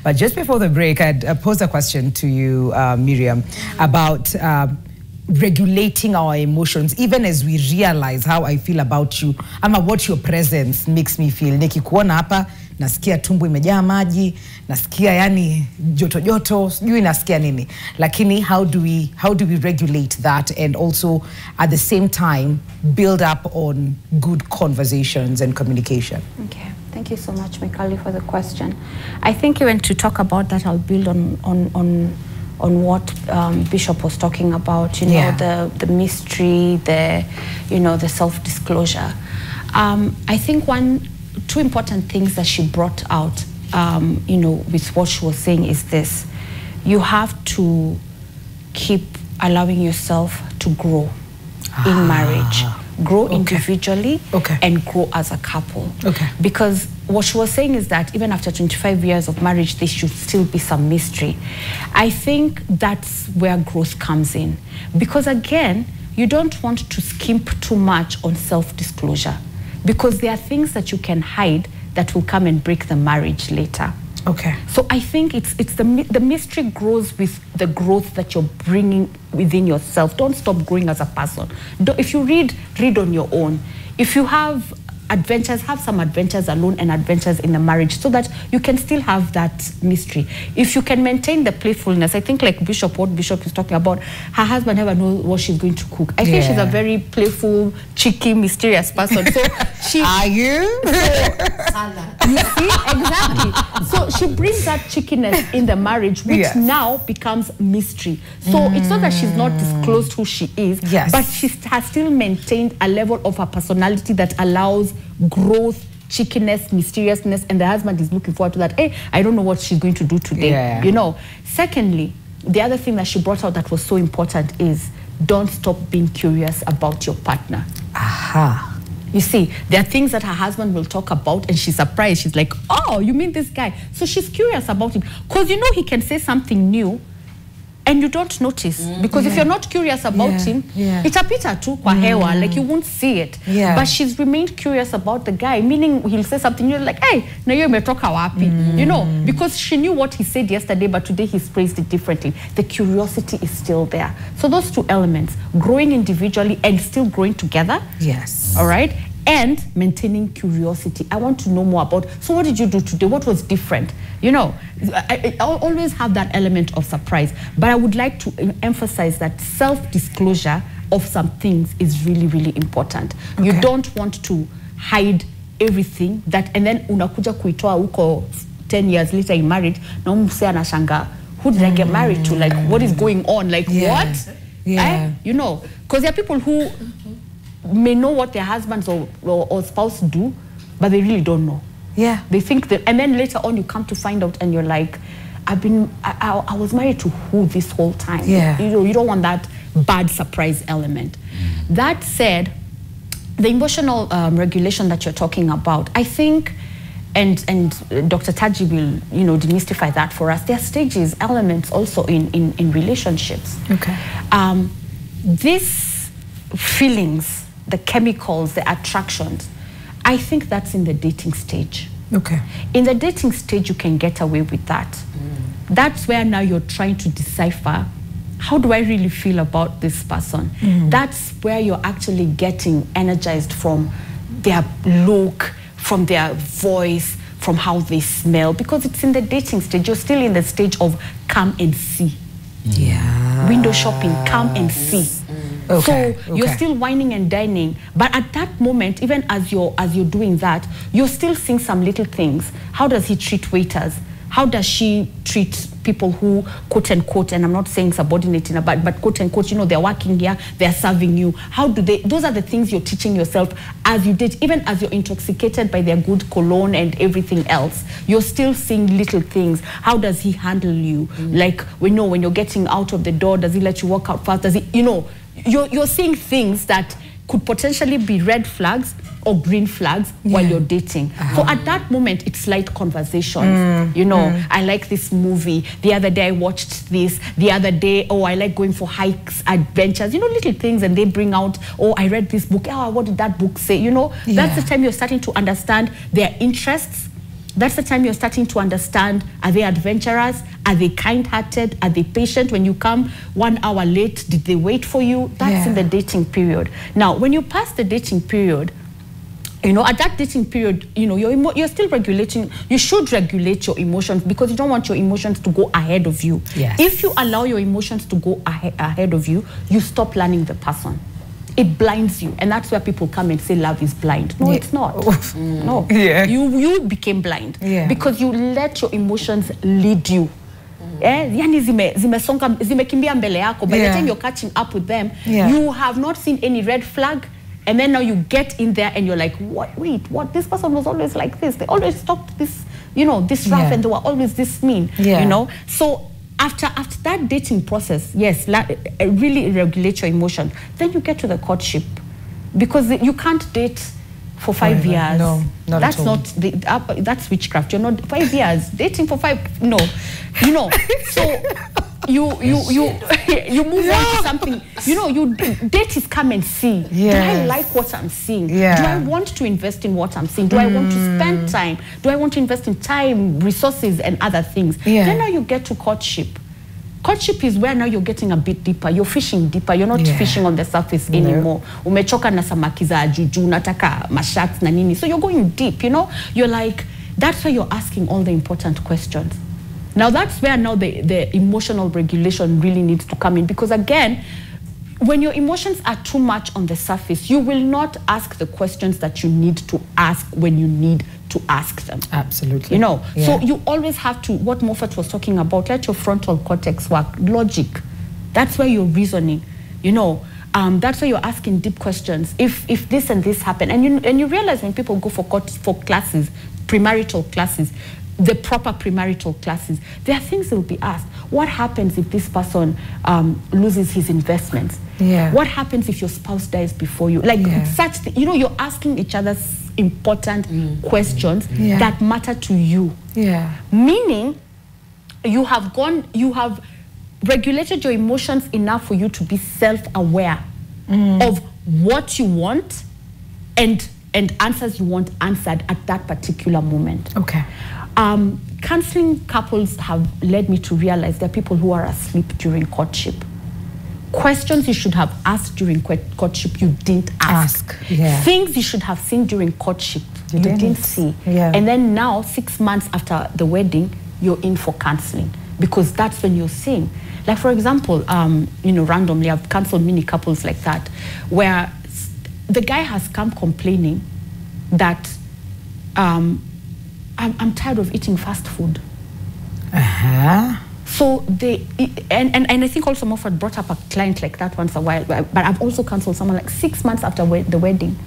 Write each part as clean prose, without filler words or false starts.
But just before the break, I'd posed a question to you, Miriam, about regulating our emotions, even as we realize how I feel about you, ama what your presence makes me feel. Nikikuona hapa, nasikia tumbo imejaa maji, nasikia yani joto, sijui nasikia nini. Lakini how do we regulate that and also at the same time build up on good conversations and communication? Okay. Thank you so much, Mikali, for the question. I think even to talk about that, I'll build on what Bishop was talking about, you know, the mystery, the self-disclosure. I think two important things that she brought out, you know, with what she was saying is this: you have to keep allowing yourself to grow in marriage, grow individually, and grow as a couple. Because what she was saying is that even after 25 years of marriage, there should still be some mystery. I think that's where growth comes in. Because again, you don't want to skimp too much on self-disclosure, because there are things that you can hide that will come and break the marriage later. So I think it's the mystery grows with the growth that you're bringing within yourself. Don't stop growing as a person. If you read on your own. If you have adventures, have some adventures alone and adventures in the marriage, so that you can still have that mystery. If you can maintain the playfulness, I think like what Bishop is talking about, her husband never knows what she's going to cook. I think she's a very playful, cheeky, mysterious person. So she are you? You see, exactly. So she brings that cheekiness in the marriage, which now becomes mystery. So it's not that she's not disclosed who she is, but she has still maintained a level of her personality that allows growth, cheekiness, mysteriousness, and the husband is looking forward to that. Hey, I don't know what she's going to do today, you know. Secondly, the other thing that she brought out that was so important is don't stop being curious about your partner. You see, there are things that her husband will talk about and she's surprised. She's like, oh, you mean this guy? So she's curious about him. Because you know he can say something new and you don't notice. Because if you're not curious about him, it's a pita tu kwa hewa, like you won't see it. But she's remained curious about the guy, meaning he'll say something, you're like, hey, na yo umetoka wapi? You know, because she knew what he said yesterday, but today he's phrased it differently. The curiosity is still there. So those two elements, growing individually and still growing together. All right? And maintaining curiosity. I want to know more about, so what did you do today? What was different? You know, I'll always have that element of surprise. But I would like to emphasize that self-disclosure of some things is really, really important. You don't want to hide everything that, and then unakuja kuitoa uko 10 years later you married, na umse anashanga, who did I get married to? Like, what is going on? Like, what? You know, because there are people who may know what their husbands or spouse do, but they really don't know. They think that, and then later on you come to find out and you're like, I was married to who this whole time? You know, you don't want that bad surprise element. That said, the emotional regulation that you're talking about, I think, and Dr. Taji will, you know, demystify that for us. There are stages, elements also in relationships. These feelings, the chemicals, the attractions, I think that's in the dating stage. In the dating stage, you can get away with that. That's where now you're trying to decipher, how do I really feel about this person? That's where you're actually getting energized from their look, from their voice, from how they smell, because it's in the dating stage. You're still in the stage of come and see. Window shopping, come and see. So you're still whining and dining, but at that moment, even as you're doing that, you're still seeing some little things. How does he treat waiters? How does she treat people who, quote unquote, and I'm not saying subordinating, but quote unquote, you know, they're working here, they're serving you. How do they? Those are the things you're teaching yourself as you did, even as you're intoxicated by their good cologne and everything else. You're still seeing little things. How does he handle you? Like, we know when you're getting out of the door, does he let you walk out fast? Does he, you know? You're seeing things that could potentially be red flags or green flags while you're dating. So at that moment, it's light conversations. You know, I like this movie. The other day I watched this. The other day, oh, I like going for hikes, adventures, you know, little things. And they bring out, oh, I read this book. Oh, what did that book say? You know, that's the time you're starting to understand their interests, That's the time you're starting to understand, are they adventurous? Are they kind-hearted? Are they patient? When you come 1 hour late, did they wait for you? That's in the dating period. Now, when you pass the dating period, you know, at that dating period, you know, you're still regulating. You should regulate your emotions because you don't want your emotions to go ahead of you. Yes. If you allow your emotions to go ahead of you, you stop learning the person. It blinds you, and that's where people come and say love is blind. No, it's not. No, you became blind because you let your emotions lead you. Yani zimekimbia mbele yako. By the time you're catching up with them, you have not seen any red flag. And then now you get in there and you're like, what? Wait, what? This person was always like this. They always talked this, you know, this rough, and they were always this mean, you know. So after that dating process, yes, really regulate your emotion. Then you get to the courtship, because you can't date for 5 years. No, not that's at all. not that's witchcraft. You're not 5 years dating for 5. No, you know. So you move on to something. You know, you date is come and see. Do I like what I'm seeing? Do I want to invest in what I'm seeing? Do I want to spend time? Do I want to invest in time, resources, and other things? Then now you get to courtship. Courtship is where now you're getting a bit deeper. You're fishing deeper. You're not fishing on the surface anymore. Umechoka na samaki za juju, nataka mashats na nini. So you're going deep, you know? You're like, that's why you're asking all the important questions. Now that's where now the emotional regulation really needs to come in, because again, when your emotions are too much on the surface, you will not ask the questions that you need to ask when you need to ask them. Absolutely. You know, so you always have to, what Moffat was talking about, let your frontal cortex work, logic. That's where you're reasoning, you know. That's why you're asking deep questions. If this and this happen, and you realize when people go for classes, premarital classes, the proper premarital classes, there are things that will be asked. What happens if this person loses his investments? What happens if your spouse dies before you? Like such, you know, you're asking each other important questions that matter to you. Meaning, you have regulated your emotions enough for you to be self-aware of what you want and answers you want answered at that particular moment. Okay. Counseling couples have led me to realize there are people who are asleep during courtship. Questions you should have asked during courtship, you didn't ask. Things you should have seen during courtship, you didn't see. And then now, 6 months after the wedding, you're in for counseling, because that's when you're seeing. Like, for example, you know, randomly, I've counseled many couples like that, where the guy has come complaining that I'm tired of eating fast food. So and I think also Moffat brought up a client like that once a while, but I've also counseled someone like 6 months after the wedding.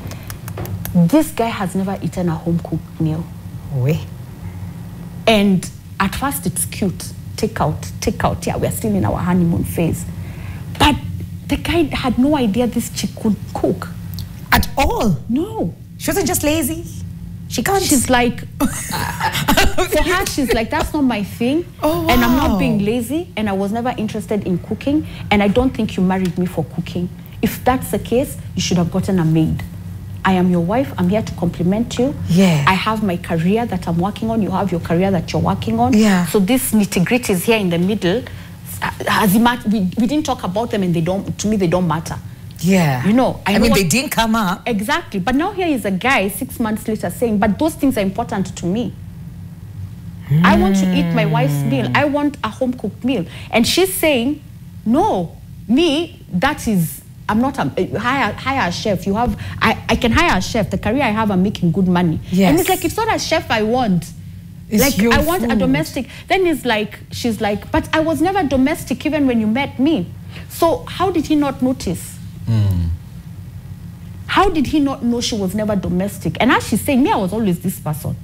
This guy has never eaten a home-cooked meal. And at first it's cute. Take out. Yeah, we're still in our honeymoon phase. But the guy had no idea this chick could cook. At all? No. She wasn't just lazy? She can't. She's like, for her, she's like, that's not my thing. And I'm not being lazy, and I was never interested in cooking, and I don't think you married me for cooking. If that's the case, you should have gotten a maid. I am your wife. I'm here to compliment you. I have my career that I'm working on. You have your career that you're working on. So this nitty-gritty is here in the middle. We didn't talk about them, and to me, they don't matter. You know, I mean, they didn't come up. Exactly. But now here is a guy 6 months later saying, but those things are important to me. I want to eat my wife's meal. I want a home-cooked meal. And she's saying, no, me, that is, I'm not hire a chef. I can hire a chef. The career I have, I'm making good money. And it's like, it's not a chef I want. It's like, I want a domestic. Then she's like, but I was never domestic even when you met me. So how did he not notice? How did he not know she was never domestic? And as she's saying, me, I was always this person.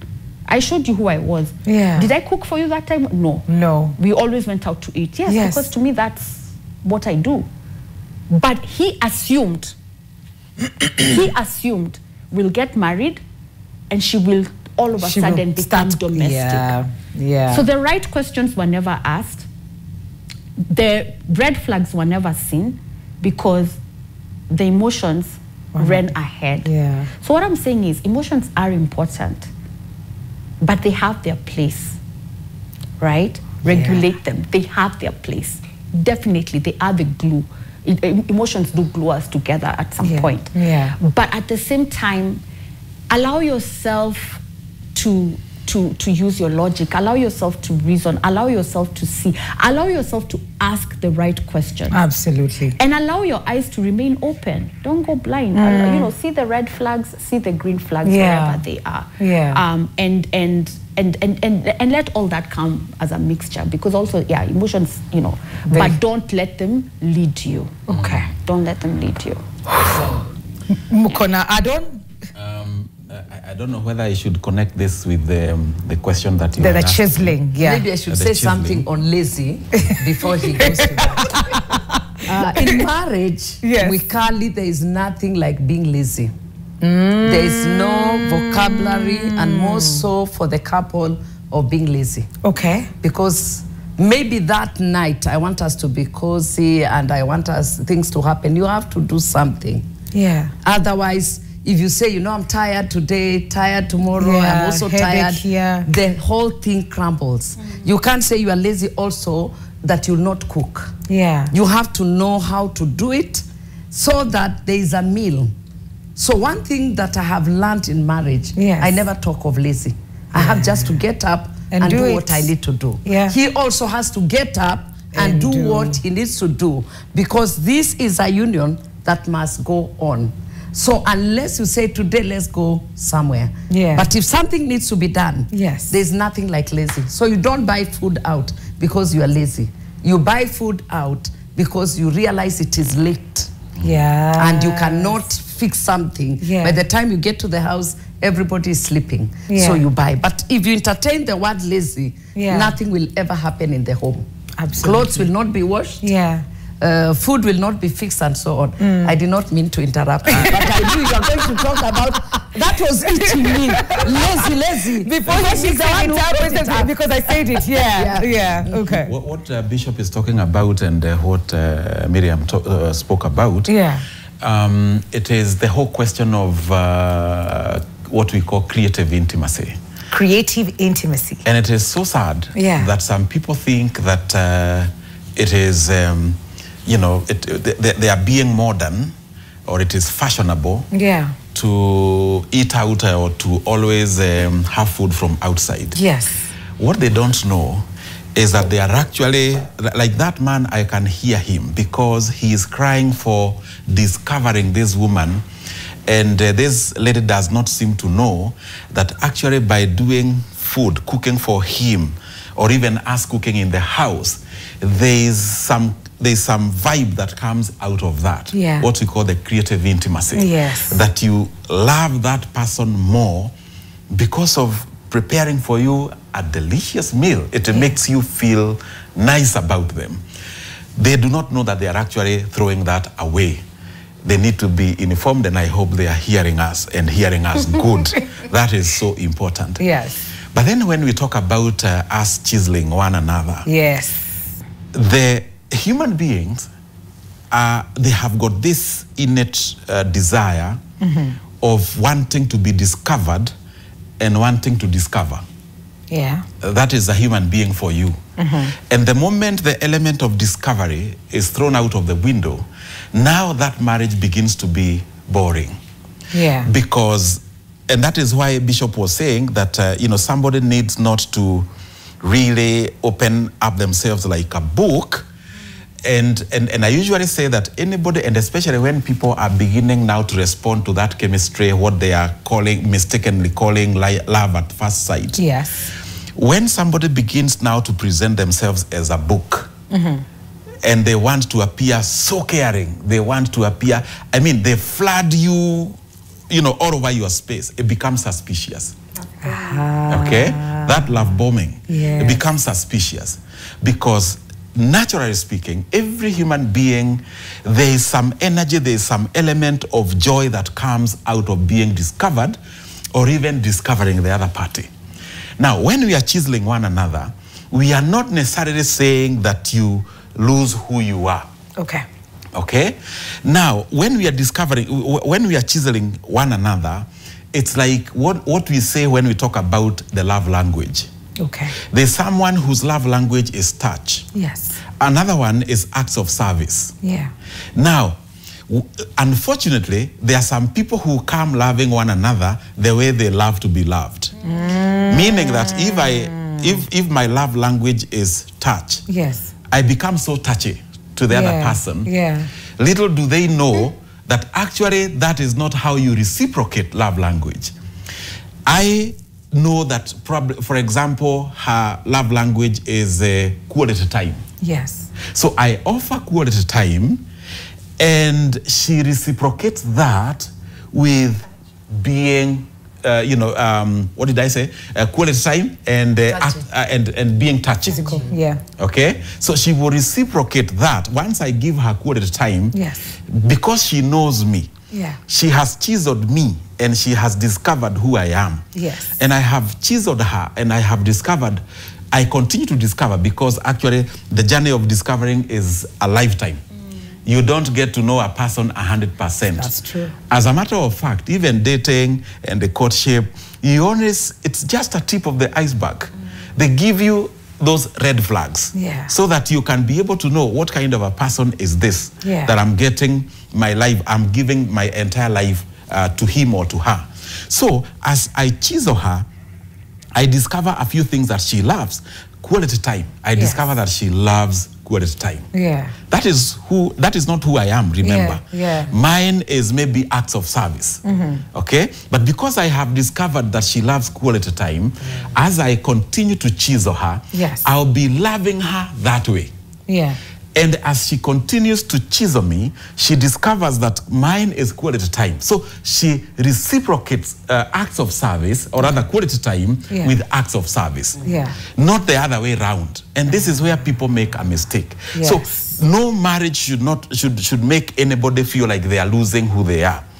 I showed you who I was. Did I cook for you that time? No. We always went out to eat. Yes, because to me, that's what I do. But he assumed, we'll get married and she will all of a sudden become domestic. So the right questions were never asked. The red flags were never seen because the emotions ran ahead. So what I'm saying is emotions are important. but they have their place, right? Regulate them. They have their place. Definitely, they are the glue. Emotions do glue us together at some point. But at the same time, allow yourself to use your logic, allow yourself to reason, allow yourself to see, allow yourself to ask the right questions. Absolutely. And allow your eyes to remain open. Don't go blind. You know, see the red flags, see the green flags wherever they are. And let all that come as a mixture, because also, emotions, you know, but don't let them lead you. Okay. Don't let them lead you. Mukona, Adon? I don't know whether I should connect this with the question that you the chiseling, Maybe I should say something on lazy before he goes to that. In marriage, with Carly, there is nothing like being lazy. There is no vocabulary, and more so for the couple, of being lazy. Okay. Because maybe that night, I want us to be cozy and I want things to happen. You have to do something. Yeah. Otherwise, if you say, you know, I'm tired today, tired tomorrow, I'm also tired, the whole thing crumbles. You can't say you are lazy also that you'll not cook. Yeah. You have to know how to do it so that there is a meal. So one thing that I have learned in marriage, I never talk of lazy. I have just to get up and do what I need to do. Yeah. He also has to get up and do what he needs to do, because this is a union that must go on. So unless you say today, let's go somewhere. But if something needs to be done, there's nothing like lazy. So you don't buy food out because you are lazy. You buy food out because you realize it is late. And you cannot fix something. By the time you get to the house, everybody is sleeping. So you buy. But if you entertain the word lazy, nothing will ever happen in the home. Clothes will not be washed. Food will not be fixed and so on. I did not mean to interrupt you, but I knew you were going to talk about that. Was eating me lazy before she said it, because I said it. Okay. What Bishop is talking about and what Miriam spoke about, it is the whole question of what we call creative intimacy. Creative intimacy. And it is so sad that some people think that it is you know, they are being modern, or it is fashionable to eat out or to always have food from outside. What they don't know is that they are actually, like that man, I can hear him because he is crying for discovering this woman, and this lady does not seem to know that actually by doing food, cooking for him, or even us cooking in the house, there's some vibe that comes out of that. What we call the creative intimacy. That you love that person more because of preparing for you a delicious meal. It makes you feel nice about them. They do not know that they are actually throwing that away. They need to be informed, and I hope they are hearing us and hearing us good. That is so important. But then when we talk about us chiseling one another, the human beings, they have got this innate desire of wanting to be discovered and wanting to discover. That is a human being for you. And the moment the element of discovery is thrown out of the window, now that marriage begins to be boring. Because, and that is why Bishop was saying that, you know, somebody needs not to really open up themselves like a book. And I usually say that anybody, and especially when people are beginning now to respond to that chemistry, what they are mistakenly calling love at first sight. When somebody begins now to present themselves as a book, and they want to appear so caring, they want to appear, I mean, they flood you, you know, all over your space, it becomes suspicious. Okay? That love bombing, it becomes suspicious. Because naturally speaking, every human being, there is some energy, there is some element of joy that comes out of being discovered or even discovering the other party. Now, when we are chiseling one another, we are not necessarily saying that you lose who you are. Okay? Now, when we are discovering, when we are chiseling one another, it's like what we say when we talk about the love language. Okay. There's someone whose love language is touch. Yes. Another one is acts of service. Yeah. Now, unfortunately, there are some people who come loving one another the way they love to be loved. Meaning that if my love language is touch, yes, I become so touchy to the other person. Yeah. Little do they know that actually that is not how you reciprocate love language. I know that probably, for example, her love language is quality time. Yes. So I offer quality time, and she reciprocates that with being, what did I say? Quality time and and being touchy. Physical, yeah. Okay, so she will reciprocate that once I give her quality time. Yes. Because she knows me. Yeah. She has chiseled me and she has discovered who I am. Yes. And I have chiseled her and I have discovered, I continue to discover, because actually the journey of discovering is a lifetime. You don't get to know a person 100%. That's true. As a matter of fact, even dating and the courtship, it's just a tip of the iceberg. They give you those red flags, so that you can be able to know what kind of a person is this that I'm getting my life, I'm giving my entire life to him or to her. So as I chisel her, I discover a few things that she loves. Quality time. I discover that she loves quality time. Yeah. That is not who I am, remember. Yeah. Mine is maybe acts of service. Okay? But because I have discovered that she loves quality time, as I continue to chisel her, I'll be loving her that way. Yeah. And as she continues to chisel me, she discovers that mine is quality time. So she reciprocates acts of service, or rather quality time, with acts of service. Not the other way around. And this is where people make a mistake. So no marriage should make anybody feel like they are losing who they are.